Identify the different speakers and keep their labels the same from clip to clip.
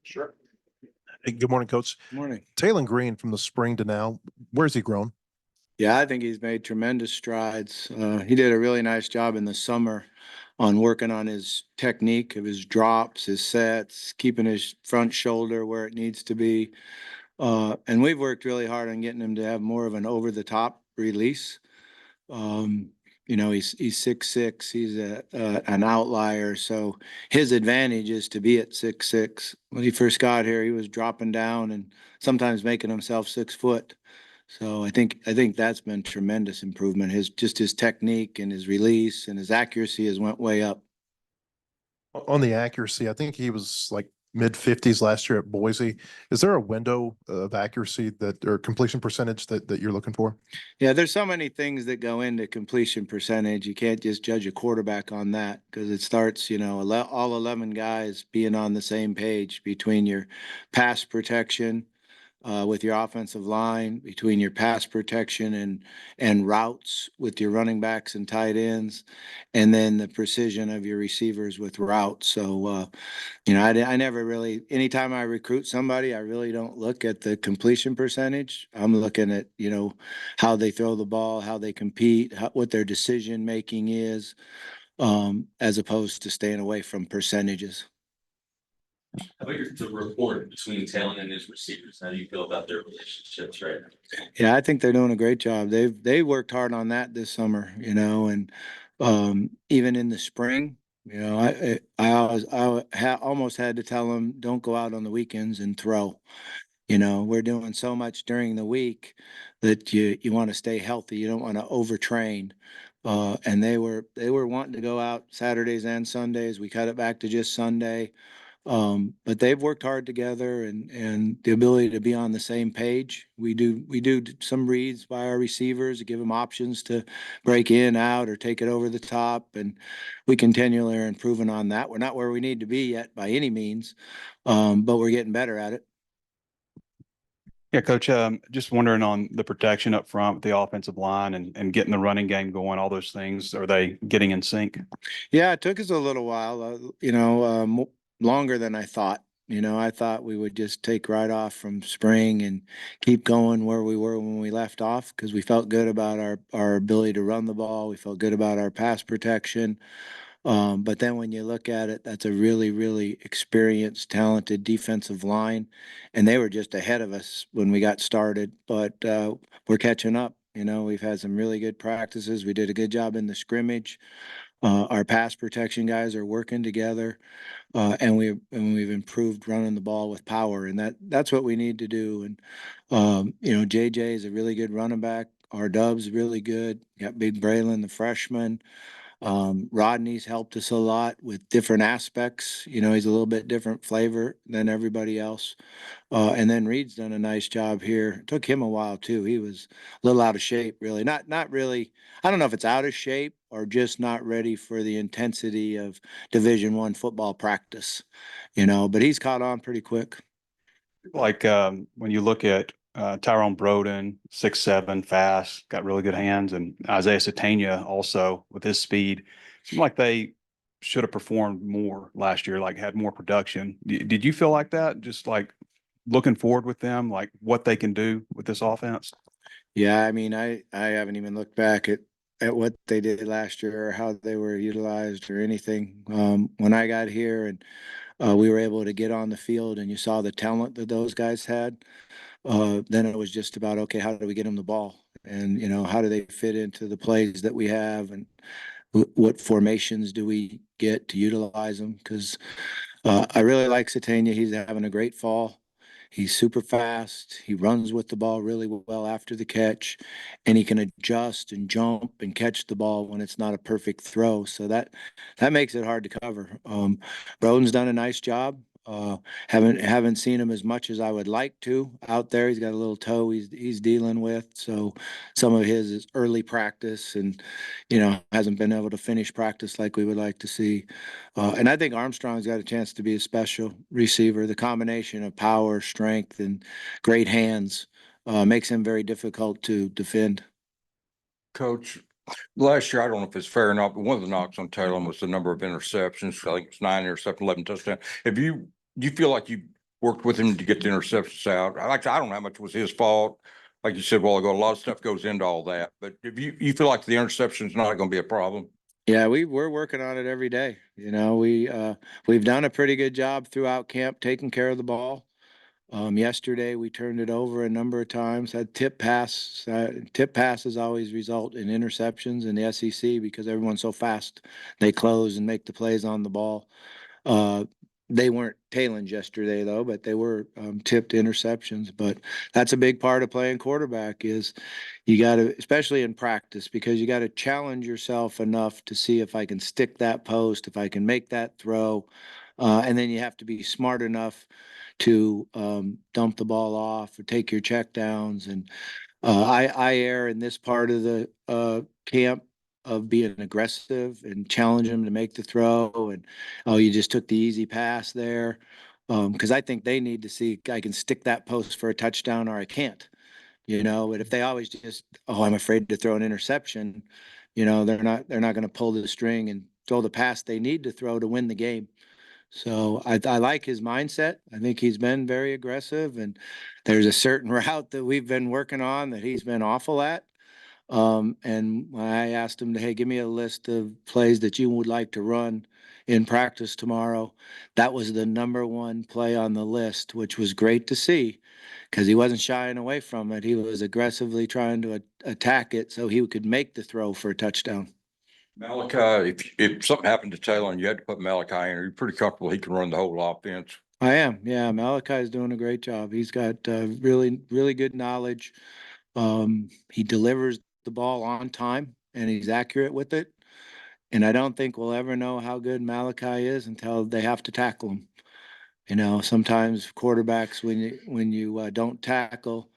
Speaker 1: Sure.
Speaker 2: Hey, good morning, Coach.
Speaker 3: Morning.
Speaker 2: Taylon Green, from the spring to now, where's he grown?
Speaker 3: Yeah, I think he's made tremendous strides. He did a really nice job in the summer on working on his technique of his drops, his sets, keeping his front shoulder where it needs to be. And we've worked really hard on getting him to have more of an over-the-top release. Um, he's 6'6". He's an outlier, so his advantage is to be at 6'6". When he first got here, he was dropping down and sometimes making himself 6 foot. So I think that's been tremendous improvement. His technique and his release and his accuracy has went way up.
Speaker 2: On the accuracy, I think he was like mid-50s last year at Boise. Is there a window of accuracy or completion percentage that you're looking for?
Speaker 3: Yeah, there's so many things that go into completion percentage. You can't just judge a quarterback on that because it starts, all 11 guys being on the same page between your pass protection, with your offensive line, between your pass protection and routes with your running backs and tight ends, and then the precision of your receivers with routes. So, I never really, anytime I recruit somebody, I really don't look at the completion percentage. I'm looking at, how they throw the ball, how they compete, what their decision making is, as opposed to staying away from percentages.
Speaker 1: How about the rapport between Taylor and his receivers? How do you feel about their relationships right now?
Speaker 3: Yeah, I think they're doing a great job. They worked hard on that this summer, and even in the spring, I almost had to tell them don't go out on the weekends and throw. We're doing so much during the week that you want to stay healthy. You don't want to overtrain. And they were wanting to go out Saturdays and Sundays. We cut it back to just Sunday. But they've worked hard together and the ability to be on the same page. We do some reads by our receivers to give them options to break in, out, or take it over the top. And we continually are improving on that. We're not where we need to be yet by any means, but we're getting better at it.
Speaker 4: Yeah, Coach, just wondering on the protection up front with the offensive line and getting the running game going, all those things, are they getting in sync?
Speaker 3: Yeah, it took us a little while, longer than I thought. I thought we would just take right off from spring and keep going where we were when we left off because we felt good about our ability to run the ball. We felt good about our pass protection. But then when you look at it, that's a really, really experienced, talented defensive line. And they were just ahead of us when we got started, but we're catching up. We've had some really good practices. We did a good job in the scrimmage. Our pass protection guys are working together, and we've improved running the ball with power, and that's what we need to do. And JJ is a really good running back. Our Dub's really good. Got Big Braylon, the freshman. Rodney's helped us a lot with different aspects. He's a little bit different flavor than everybody else. And then Reed's done a nice job here. It took him a while too. He was a little out of shape, really. Not really. I don't know if it's out of shape or just not ready for the intensity of Division I football practice, but he's caught on pretty quick.
Speaker 4: Like when you look at Tyrone Broden, 6'7", fast, got really good hands, and Isaiah Satania also with his speed, seemed like they should have performed more last year, like had more production. Did you feel like that? Just like looking forward with them, like what they can do with this offense?
Speaker 3: Yeah, I mean, I haven't even looked back at what they did last year or how they were utilized or anything. When I got here and we were able to get on the field and you saw the talent that those guys had, then it was just about, okay, how do we get them the ball? And, how do they fit into the plays that we have? And what formations do we get to utilize them? Because I really like Satania. He's having a great fall. He's super fast. He runs with the ball really well after the catch, and he can adjust and jump and catch the ball when it's not a perfect throw. So that makes it hard to cover. Broden's done a nice job. Haven't seen him as much as I would like to out there. He's got a little toe he's dealing with. So some of his is early practice and, hasn't been able to finish practice like we would like to see. And I think Armstrong's got a chance to be a special receiver. The combination of power, strength, and great hands makes him very difficult to defend.
Speaker 5: Coach, last year, I don't know if it's fair or not, but one of the knocks on Taylor was the number of interceptions. I think it's 9 interceptions, 11 touchdowns. Do you feel like you worked with him to get the interceptions out. I don't know how much was his fault. Like you said a while ago, a lot of stuff goes into all that, but if you feel like the interception's not going to be a problem.
Speaker 3: Yeah, we're working on it every day. You know, we've done a pretty good job throughout camp taking care of the ball. Yesterday we turned it over a number of times, had tip passes always result in interceptions in the SEC because everyone's so fast. They close and make the plays on the ball. Uh, they weren't tailings yesterday though, but they were tipped interceptions. But that's a big part of playing quarterback is you got to, especially in practice, because you got to challenge yourself enough to see if I can stick that post, if I can make that throw. And then you have to be smart enough to dump the ball off or take your check downs. And I err in this part of the camp of being aggressive and challenge them to make the throw. And oh, you just took the easy pass there. Because I think they need to see I can stick that post for a touchdown or I can't. You know, but if they always just, oh, I'm afraid to throw an interception, you know, they're not going to pull the string and throw the pass they need to throw to win the game. So I like his mindset. I think he's been very aggressive, and there's a certain route that we've been working on that he's been awful at. And when I asked him to, hey, give me a list of plays that you would like to run in practice tomorrow, that was the number one play on the list, which was great to see because he wasn't shying away from it. He was aggressively trying to attack it so he could make the throw for a touchdown.
Speaker 5: Malachi, if something happened to Taylor and you had to put Malachi in, are you pretty comfortable he can run the whole offense?
Speaker 3: I am. Yeah, Malachi is doing a great job. He's got really, really good knowledge. He delivers the ball on time and he's accurate with it. And I don't think we'll ever know how good Malachi is until they have to tackle him. You know, sometimes quarterbacks, when you don't tackle,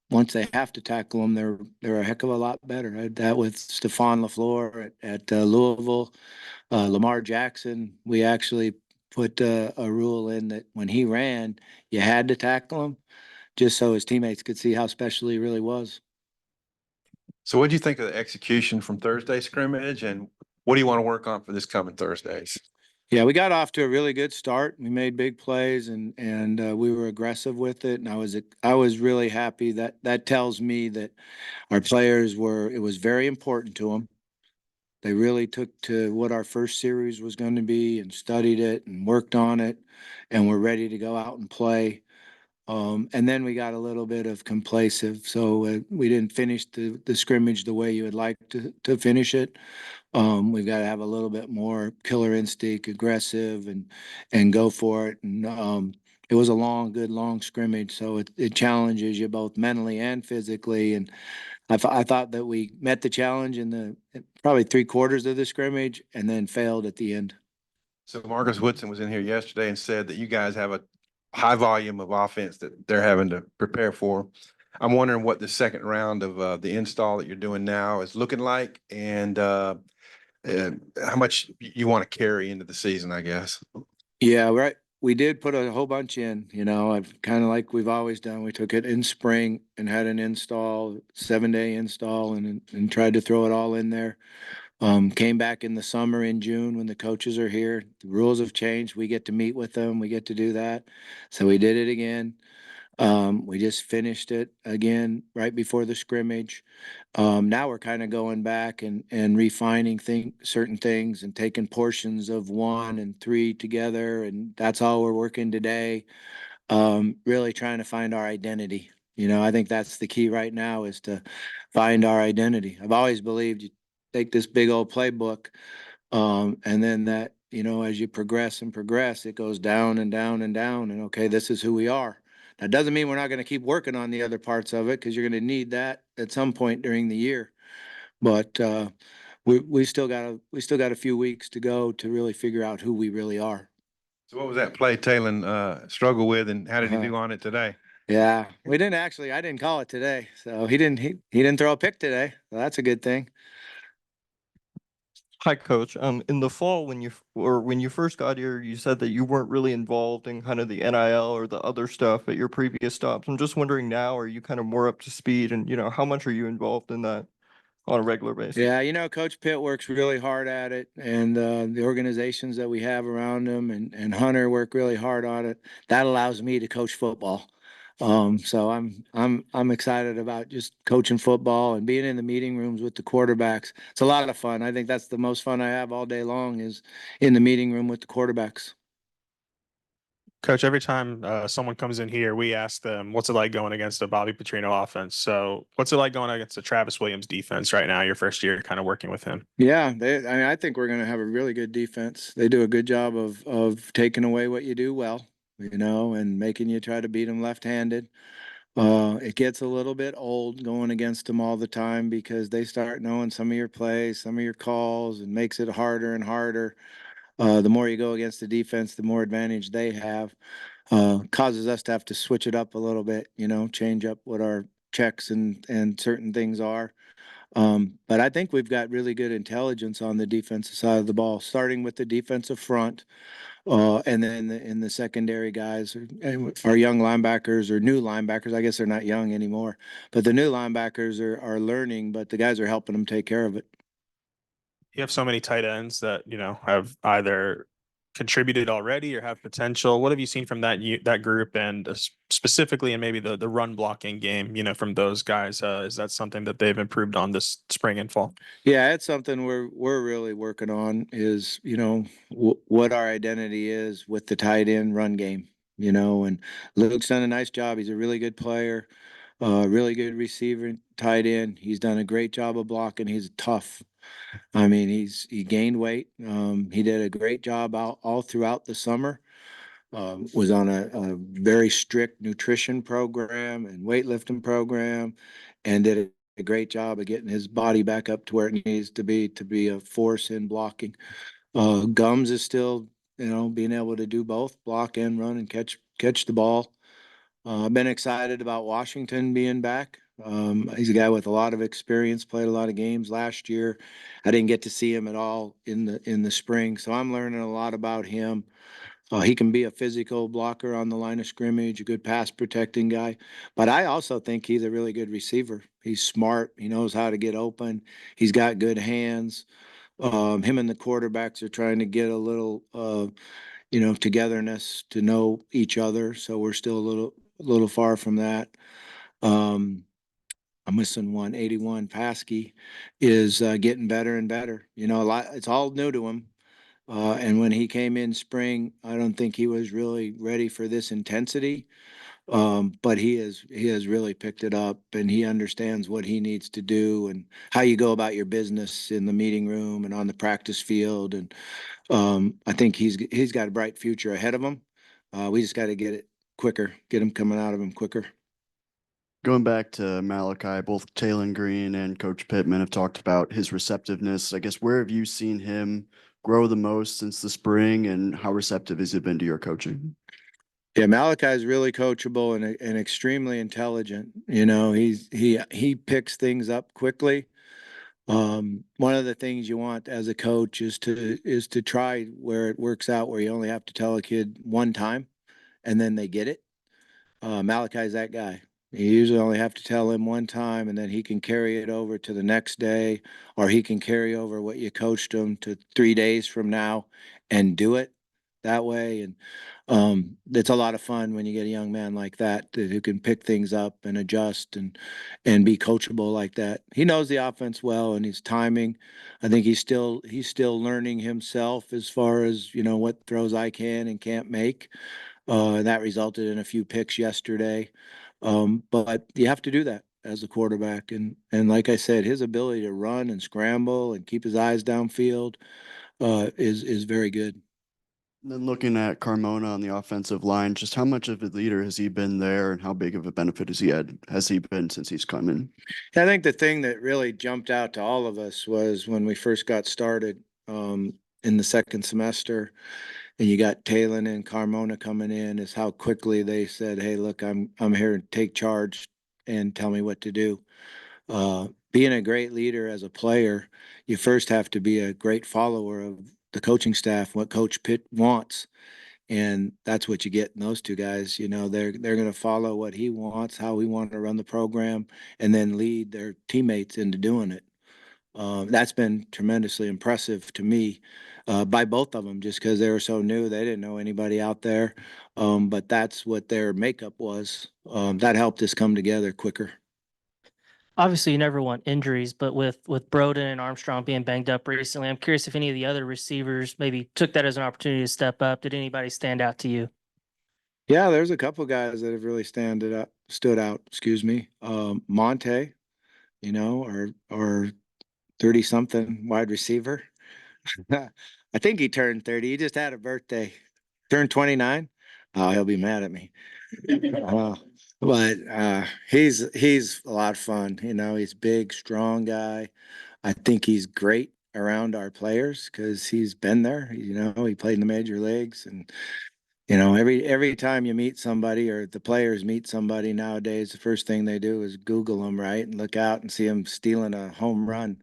Speaker 3: once they have to tackle them, they're a heck of a lot better. I had that with Stephon LaFleur at Louisville, Lamar Jackson. We actually put a rule in that when he ran, you had to tackle him just so his teammates could see how special he really was.
Speaker 2: So what do you think of the execution from Thursday scrimmage, and what do you want to work on for this coming Thursdays?
Speaker 3: Yeah, we got off to a really good start. We made big plays and we were aggressive with it. And I was really happy that tells me that our players it was very important to them. They really took to what our first series was going to be and studied it and worked on it and were ready to go out and play. And then we got a little bit of complacive. So we didn't finish the scrimmage the way you would like to finish it. We've got to have a little bit more killer instinct, aggressive, and go for it. And it was a good long scrimmage, so it challenges you both mentally and physically. And I thought that we met the challenge in the probably 3/4 of the scrimmage, and then failed at the end.
Speaker 2: So Marcus Woodson was in here yesterday and said that you guys have a high volume of offense that they're having to prepare for. I'm wondering what the second round of the install that you're doing now is looking like, and how much you want to carry into the season, I guess.
Speaker 3: Yeah, right. We did put a whole bunch in, you know, I've kind of like we've always done. We took it in spring and had an install, 7-day install and tried to throw it all in there. Came back in the summer in June when the coaches are here. The rules have changed. We get to meet with them. We get to do that. So we did it again. We just finished it again right before the scrimmage. Now we're kind of going back and refining certain things and taking portions of 1 and 3 together. And that's all we're working today. Really trying to find our identity. You know, I think that's the key right now is to find our identity. I've always believed you take this big old playbook, and then that, you know, as you progress and progress, it goes down and down and down. And okay, this is who we are. That doesn't mean we're not going to keep working on the other parts of it because you're going to need that at some point during the year. But we still got a few weeks to go to really figure out who we really are.
Speaker 2: So what was that play Taylor struggle with, and how did he do on it today?
Speaker 3: Yeah, I didn't call it today. So he didn't throw a pick today. So that's a good thing.
Speaker 6: Hi, Coach. In the fall, when you first got here, you said that you weren't really involved in kind of the NIL or the other stuff at your previous stops. I'm just wondering now, are you kind of more up to speed, and how much are you involved in that? on a regular basis.
Speaker 3: Yeah, you know, Coach Pitt works really hard at it, and the organizations that we have around him and Hunter work really hard on it. That allows me to coach football. So I'm excited about just coaching football and being in the meeting rooms with the quarterbacks. It's a lot of fun. I think that's the most fun I have all day long is in the meeting room with the quarterbacks.
Speaker 7: Coach, every time someone comes in here, we ask them, what's it like going against a Bobby Petrino offense? So what's it like going against the Travis Williams defense right now, your first year kind of working with him?
Speaker 3: Yeah, I mean, I think we're going to have a really good defense. They do a good job of taking away what you do well, you know, and making you try to beat them left-handed. It gets a little bit old going against them all the time because they start knowing some of your plays, some of your calls, and makes it harder and harder. The more you go against the defense, the more advantage they have. Causes us to have to switch it up a little bit, you know, change up what our checks and certain things are. But I think we've got really good intelligence on the defensive side of the ball, starting with the defensive front. And then in the secondary guys are young linebackers or new linebackers. I guess they're not young anymore, but the new linebackers are learning, but the guys are helping them take care of it.
Speaker 7: You have so many tight ends that, have either contributed already or have potential. What have you seen from that group and specifically in maybe the run blocking game, from those guys? Is that something that they've improved on this spring and fall?
Speaker 3: Yeah, it's something we're really working on is, you know, what our identity is with the tight end run game, you know, and Luke's done a nice job. He's a really good player, really good receiver, tight end. He's done a great job of blocking. He's tough. I mean, he gained weight. He did a great job all throughout the summer. Was on a very strict nutrition program and weightlifting program, and did a great job of getting his body back up to where it needs to be a force in blocking. Gums is still, you know, being able to do both, block and run and catch the ball. I've been excited about Washington being back. He's a guy with a lot of experience, played a lot of games last year. I didn't get to see him at all in the spring, so I'm learning a lot about him. He can be a physical blocker on the line of scrimmage, a good pass protecting guy, but I also think he's a really good receiver. He's smart. He knows how to get open. He's got good hands. Him and the quarterbacks are trying to get a little, you know, togetherness to know each other. So we're still a little far from that. Um, I'm missing one. 81 Paskey is getting better and better. You know, it's all new to him. And when he came in spring, I don't think he was really ready for this intensity. But he has really picked it up, and he understands what he needs to do and how you go about your business in the meeting room and on the practice field. And I think he's got a bright future ahead of him. We just got to get it quicker, get him coming out of him quicker.
Speaker 8: Going back to Malachi, both Taylor Green and Coach Pittman have talked about his receptiveness. I guess where have you seen him grow the most since the spring, and how receptive has he been to your coaching?
Speaker 3: Yeah, Malachi is really coachable and extremely intelligent. You know, he picks things up quickly. One of the things you want as a coach is to try where it works out, where you only have to tell a kid one time and then they get it. Malachi's that guy. You usually only have to tell him one time, and then he can carry it over to the next day, or he can carry over what you coached him to 3 days from now and do it that way. And it's a lot of fun when you get a young man like that who can pick things up and adjust and be coachable like that. He knows the offense well, and his timing. I think he's still learning himself as far as, you know, what throws I can and can't make. And that resulted in a few picks yesterday. But you have to do that as a quarterback. And like I said, his ability to run and scramble and keep his eyes downfield is very good.
Speaker 8: And then looking at Carmona on the offensive line, just how much of a leader has he been there, and how big of a benefit has he been since he's come in?
Speaker 3: I think the thing that really jumped out to all of us was when we first got started in the second semester, and you got Talon and Carmona coming in, is how quickly they said, "Hey, look, I'm here to take charge and tell me what to do." Being a great leader as a player, you first have to be a great follower of the coaching staff, what Coach Pitt wants. And that's what you get in those two guys. You know, they're going to follow what he wants, how we want to run the program, and then lead their teammates into doing it. That's been tremendously impressive to me by both of them, just because they were so new. They didn't know anybody out there. But that's what their makeup was. That helped us come together quicker.
Speaker 9: Obviously, you never want injuries, but with Broden and Armstrong being banged up recently, I'm curious if any of the other receivers maybe took that as an opportunity to step up. Did anybody stand out to you?
Speaker 3: Yeah, there's a couple guys that have really stood out, excuse me. Monte, or 30 something wide receiver. I think he turned 30. He just had a birthday. Turned 29. Oh, he'll be mad at me. Uh, but he's a lot of fun. He's big, strong guy. I think he's great around our players because he's been there. He played in the major leagues, and every time you meet somebody or the players meet somebody nowadays, the first thing they do is Google them, right, and look out and see them stealing a home run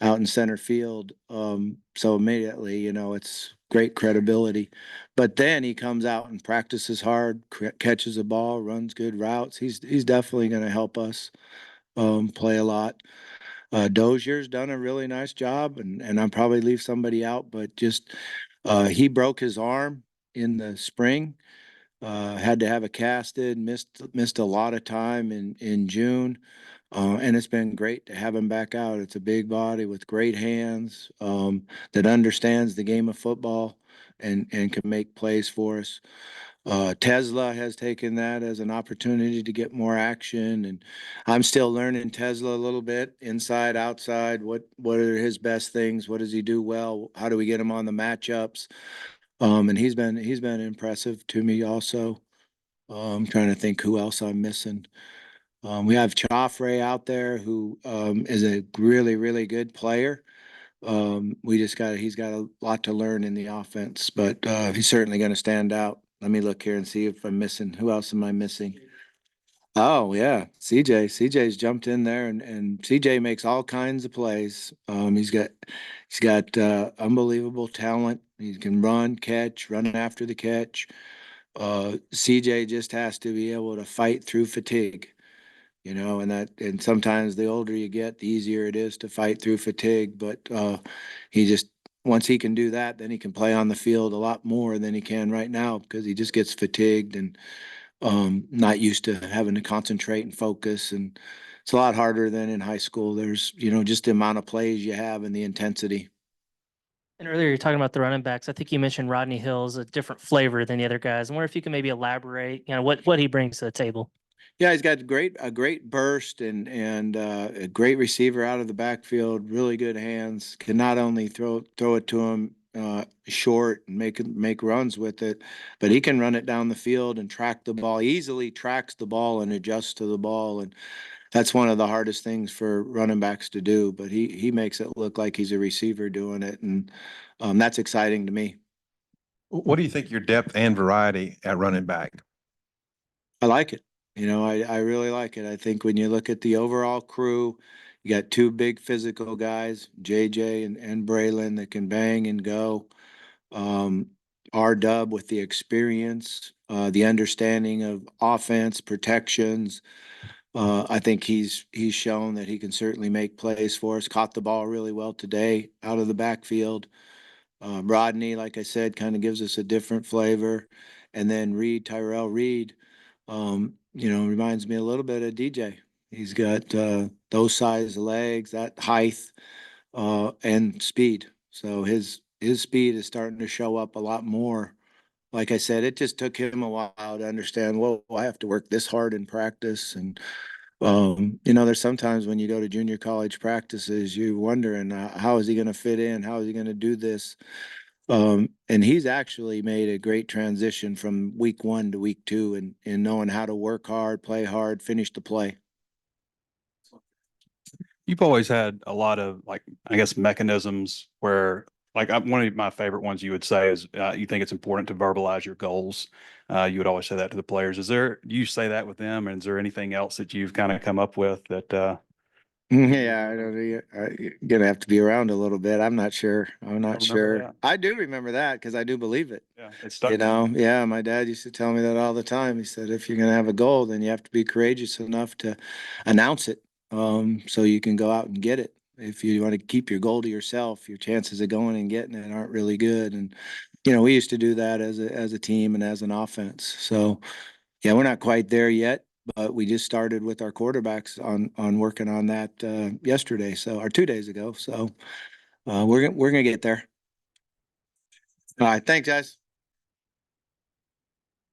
Speaker 3: out in center field. So immediately, it's great credibility. But then he comes out and practices hard, catches a ball, runs good routes. He's definitely going to help us play a lot. Dozier's done a really nice job, and I'll probably leave somebody out, but just he broke his arm in the spring. Had to have it casted, missed a lot of time in June. And it's been great to have him back out. It's a big body with great hands, that understands the game of football and can make plays for us. Tesla has taken that as an opportunity to get more action, and I'm still learning Tesla a little bit, inside, outside. What are his best things? What does he do well? How do we get him on the matchups? And he's been impressive to me also. I'm trying to think who else I'm missing. We have Joffrey out there who is a really, really good player. He's got a lot to learn in the offense, but he's certainly going to stand out. Let me look here and see if I'm missing. Who else am I missing? Oh yeah, CJ. CJ's jumped in there, and CJ makes all kinds of plays. He's got unbelievable talent. He can run, catch, run after the catch. CJ just has to be able to fight through fatigue. And sometimes the older you get, the easier it is to fight through fatigue. But he just once he can do that, then he can play on the field a lot more than he can right now because he just gets fatigued and not used to having to concentrate and focus. And it's a lot harder than in high school. There's just the amount of plays you have and the intensity.
Speaker 9: And earlier you're talking about the running backs. I think you mentioned Rodney Hill's a different flavor than the other guys. I wonder if you can maybe elaborate, what he brings to the table.
Speaker 3: Yeah, he's got a great burst and a great receiver out of the backfield. Really good hands. Can not only throw it to him short and make runs with it, but he can run it down the field and track the ball. He easily tracks the ball and adjusts to the ball, and that's one of the hardest things for running backs to do. But he makes it look like he's a receiver doing it, and that's exciting to me.
Speaker 2: What do you think your depth and variety at running back?
Speaker 3: I like it. I really like it. I think when you look at the overall crew, you got two big physical guys, JJ and Braylon, that can bang and go. R-Dub with the experience, the understanding of offense, protections. I think he's shown that he can certainly make plays for us. Caught the ball really well today out of the backfield. Rodney, like I said, kind of gives us a different flavor. And then Tyrell Reed, reminds me a little bit of DJ. He's got those size legs, that height, and speed. So his speed is starting to show up a lot more. Like I said, it just took him a while to understand, well, I have to work this hard in practice. And, there's sometimes when you go to junior college practices, you're wondering, how is he going to fit in? How is he going to do this? And he's actually made a great transition from week 1 to week 2 and knowing how to work hard, play hard, finish the play.
Speaker 4: You've always had a lot of I guess mechanisms where one of my favorite ones you would say is you think it's important to verbalize your goals. You would always say that to the players. Do you say that with them? And is there anything else that you've kind of come up with that?
Speaker 3: Yeah, I know you're gonna have to be around a little bit. I'm not sure. I'm not sure.
Speaker 4: That.
Speaker 3: I do remember that because I do believe it.
Speaker 4: Yeah, it's stuck.
Speaker 3: Yeah, my dad used to tell me that all the time. He said, if you're gonna have a goal, then you have to be courageous enough to announce it, so you can go out and get it. If you want to keep your goal to yourself, your chances of going and getting it aren't really good. And, you know, we used to do that as a team and as an offense. So, yeah, we're not quite there yet, but we just started with our quarterbacks on working on that yesterday, or 2 days ago. So we're gonna get there. All right, thanks, guys.